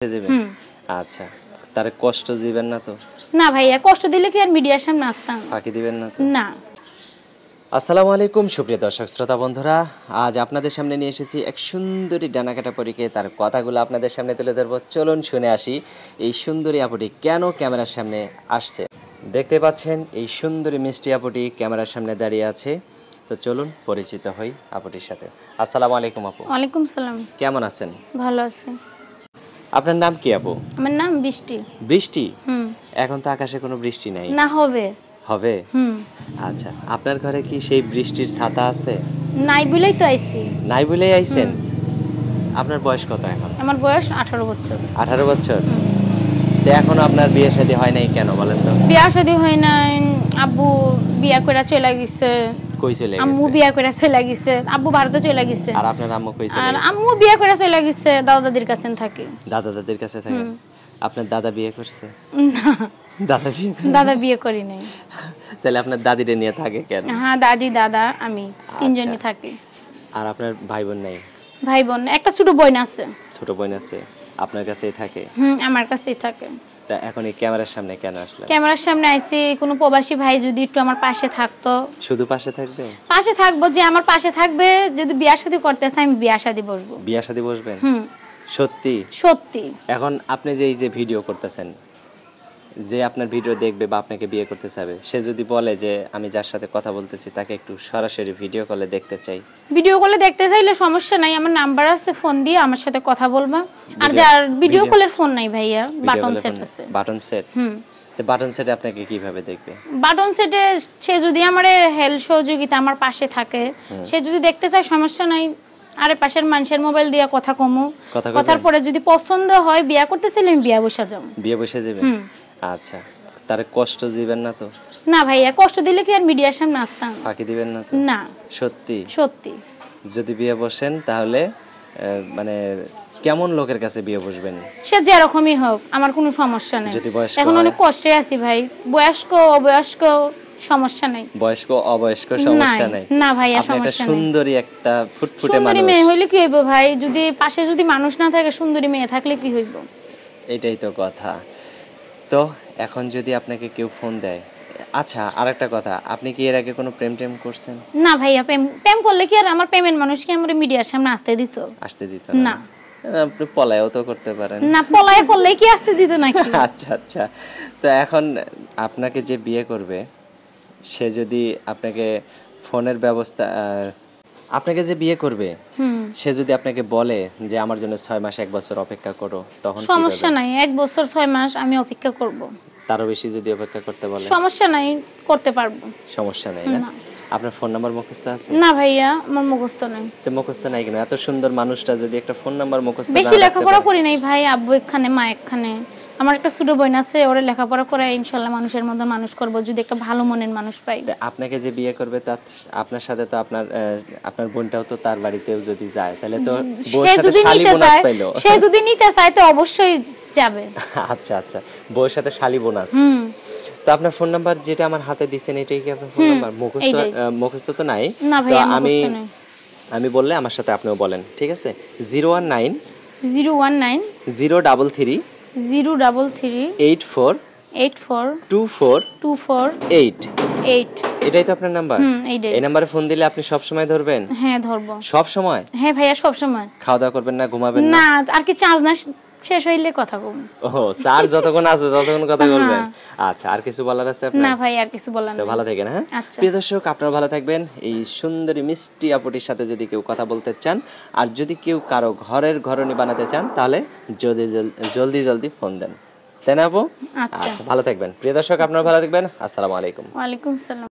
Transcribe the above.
যাবেন আচ্ছা তারে কষ্ট দিবেন না তো? না ভাইয়া, কষ্ট দিলে কি আর মিডিয়ার সামনে আসতাম? ফাঁকি দিবেন না তো? না। আসসালামু আলাইকুম সুপ্রিয় দর্শক শ্রোতা বন্ধুরা, আজ আপনাদের সামনে নিয়ে এসেছি এক সুন্দরী ডানাকাটা পরীকে। তার কথাগুলো আপনাদের সামনে তুলে ধরবো। চলুন শুনে আসি এই সুন্দরী আপুটি কেন ক্যামেরার সামনে আসছে। দেখতে পাচ্ছেন এই সুন্দরী মিষ্টি আপুটি ক্যামেরার সামনে দাঁড়িয়ে আছে। তো চলুন পরিচিত হই আপুটির সাথে। আসসালামু আলাইকুম আপু। ওয়ালাইকুম সালাম। কেমন আছেন? ভালো আছি। আপনার নাম কি আপু? আমার নাম বৃষ্টি। বৃষ্টি? এখন তো আকাশে কোনো বৃষ্টি নাই। না, হবে। হবে? আচ্ছা, আপনার ঘরে কি সেই বৃষ্টির ছাতা আছে? নাই বলেই তো আইছি। নাই বলেই আইছেন? আপনার বয়স কত এখন? আমার বয়স 18 বছর। 18 বছর? তো এখনো আপনার বিয়ে শাদী হয় নাই কেন বলেন তো? বিয়া শাদী হয় নাই। আব্বু বিয়া কইরা চলে গেছে। কই চলে গেছে? আম্মু বিয়া কইরা চলে গেছে। আব্বু ভারতে চলে গেছে। আর আপনার আম্মু কই চলে আর গেছে? আম্মু বিয়া কইরা চলে গেছে, দাদা দাদির কাছে থাকে। দাদা দাদির কাছে থাকে? আপনার দাদা বিয়ে করছে? না, দাদা বিয়ে করি নাই। তাহলে আপনার দাদিরে নিয়ে থাকে কেন? হ্যাঁ, দাদি দাদা আমি তিনজনই থাকি। আর আপনার ভাই বোন নাই? ভাই বোন একটা ছোট বোন আছে। ছোট বোন আছে, আপনার কাছেই থাকে? আমার কাছেই থাকে। তা এখন এই ক্যামেরার সামনে কেন আসলেন? ক্যামেরার সামনে আইছি, কোনো প্রবাসী ভাই যদি একটু আমার পাশে থাকতো। শুধু পাশে থাকবে? পাশে থাকবো, যে আমার পাশে থাকবে। যদি বিয়া শাদী করতে চাই, আমি বিয়া শাদী বসবো। বিয়া শাদী বসবেন? সত্যি? সত্যি। এখন আপনি যে এই যে ভিডিও করতেছেন, যে আপনার ভিডিও দেখবে বা আপনাকে বিয়ে করতে চাবে, সে যদি বলে যে আমি যার সাথে কথা বলতেছি তাকে একটু সরাসরি ভিডিও কলে দেখতে চাই, ভিডিও কলে দেখতে চাইলে সমস্যা নাই, আমার নাম্বার আছে, ফোন দিয়ে আমার সাথে কথা বলবা। আর যার ভিডিও কলের ফোন নাই ভাইয়া, বাটন সেট আছে। Button set? তো বাটন সেটে আপনাকে কিভাবে দেখবে? বাটন সেটে সে যদি আমারে হেল্প সহযোগিতা আমার পাশে থাকে, সে যদি দেখতে চায় সমস্যা নাই। আরে পাশের মানুষের মোবাইল দিয়ে কথা কমু, কথার পরে যদি পছন্দ হয় বিয়া করতে চাইলে আমি বিয়া বসা যাব। বিয়ে বসে যাবেন? আচ্ছা, তারে কষ্ট দিবেন না তো? না ভাইয়া, কষ্ট দিলে কি আর মিডিয়ার সামনে আসতাম? ফাঁকি দিবেন না তো? না। সত্যি? সত্যি। যদি বিয়ে বসেন তাহলে মানে কেমন লোকের কাছে বিয়ে বসবেন? সে যেরকমই হোক, আমার কোনো সমস্যা নেই। যদি বয়স্ক এখন অনেক কষ্টে আছি ভাই, বয়স্ক অবয়স্ক সমস্যা নাই। বয়স্ক অবয়স্ক সমস্যা নাই? না ভাইয়া, সমস্যা নাই। সমস্যা সুন্দরী একটা ফুটফুটে মানুষ। সুন্দরী মেয়ে হইলে কি হইব ভাই? যদি পাশে যদি মানুষ না থাকে, সুন্দরী মেয়ে থাকলে কি হইব? এটাই তো কথা। তো এখন যদি আপনাকে কেউ ফোন দেয়, আচ্ছা আরেকটা কথা, আপনি কি এর আগে কোনো প্রেম টেম করছেন? না ভাইয়া, প্রেম করলে কি আর আমার প্রেমের মানুষ কি আমার মিডিয়ার সামনে আসতে দিত? আসতে দিত না। আপনি পলায়ও তো করতে পারেন। না, পলায় করলে কি আসতে দিত নাকি? আচ্ছা আচ্ছা, তো এখন আপনাকে যে বিয়ে করবে, সে যদি আপনাকে ফোনের ব্যবস্থা, আপনাকে যে বিয়ে করবে সে যদি আপনাকে বলে যে আমার জন্য 6 মাস 1 বছর অপেক্ষা করো, তখন সমস্যা নাই, 1 বছর 6 মাস আমি অপেক্ষা করব। তারও বেশি যদি অপেক্ষা করতে বলে? সমস্যা নাই, করতে পারবো। সমস্যা নাই না? আপনার ফোন নাম্বার মুখস্থ আছে? না ভাইয়া, আমার মুখস্থ নাই। তো মুখস্থ নাই কেন? এত সুন্দর মানুষটা যদি একটা ফোন নাম্বার মুখস্থ না বেশি লেখাপড়া করি নাই ভাই, আব্বু এখানে মা এখানে। আমার একটা ছোট বোন আছে, ওরে লেখাপড়া করে ইনশাআল্লাহ মানুষের মতো মানুষ করব, যদি একটা ভালো মনের মানুষ পাই। আপনাকে যে বিয়ে করবে তার আপনার সাথে তো আপনার বোনটাও তো তার বাড়িতেও যদি যায়, তাহলে তো বউয়ের সাথে শালি বোনাস পাইলো। সে যদি নিতে চায় তো অবশ্যই যাবে। আচ্ছা আচ্ছা, বউয়ের সাথে শালি বোনাস। তো আপনার ফোন নাম্বার যেটা আমার হাতে দিবেন এটাই কি আপনার ফোন নাম্বার? মুখস্থ তো নাই? না ভাই, আমি বললে আমার সাথে আপনিও বলেন, ঠিক আছে? 019 019 033 033 84 84 24 24 8। এটাই তো আপনার নাম্বার? এই নাম্বারে ফোন দিলে আপনি সব সময় ধরবেন? হ্যাঁ, ধরবো। সব সময়? হ্যাঁ ভাইয়া, সব সময়। খাওয়া দাওয়া করবেন না, ঘুমাবেন না? না, আর কি চার্জ না শেষ হইলে কথা বলবো। ও, চার্জ যতক্ষণ আছে ততক্ষণ কথা বলবেন? আচ্ছা, আর কিছু বলার আছে আপনার? না ভাই, আর কিছু বলার নেই। তো ভালো থাকেন। হ্যাঁ প্রিয় দর্শক, আপনারা ভালো থাকবেন। এই সুন্দরী মিষ্টি আপুটির সাথে যদি কেউ কথা বলতে চান, আর যদি কেউ কারো ঘরের ঘরণী বানাতে চান, তাহলে জলদি ফোন দেন, তাই না আপু? আচ্ছা, ভালো থাকবেন প্রিয় দর্শক, আপনারা ভালো থাকবেন। আসসালামু আলাইকুম। ওয়ালাইকুম সালাম।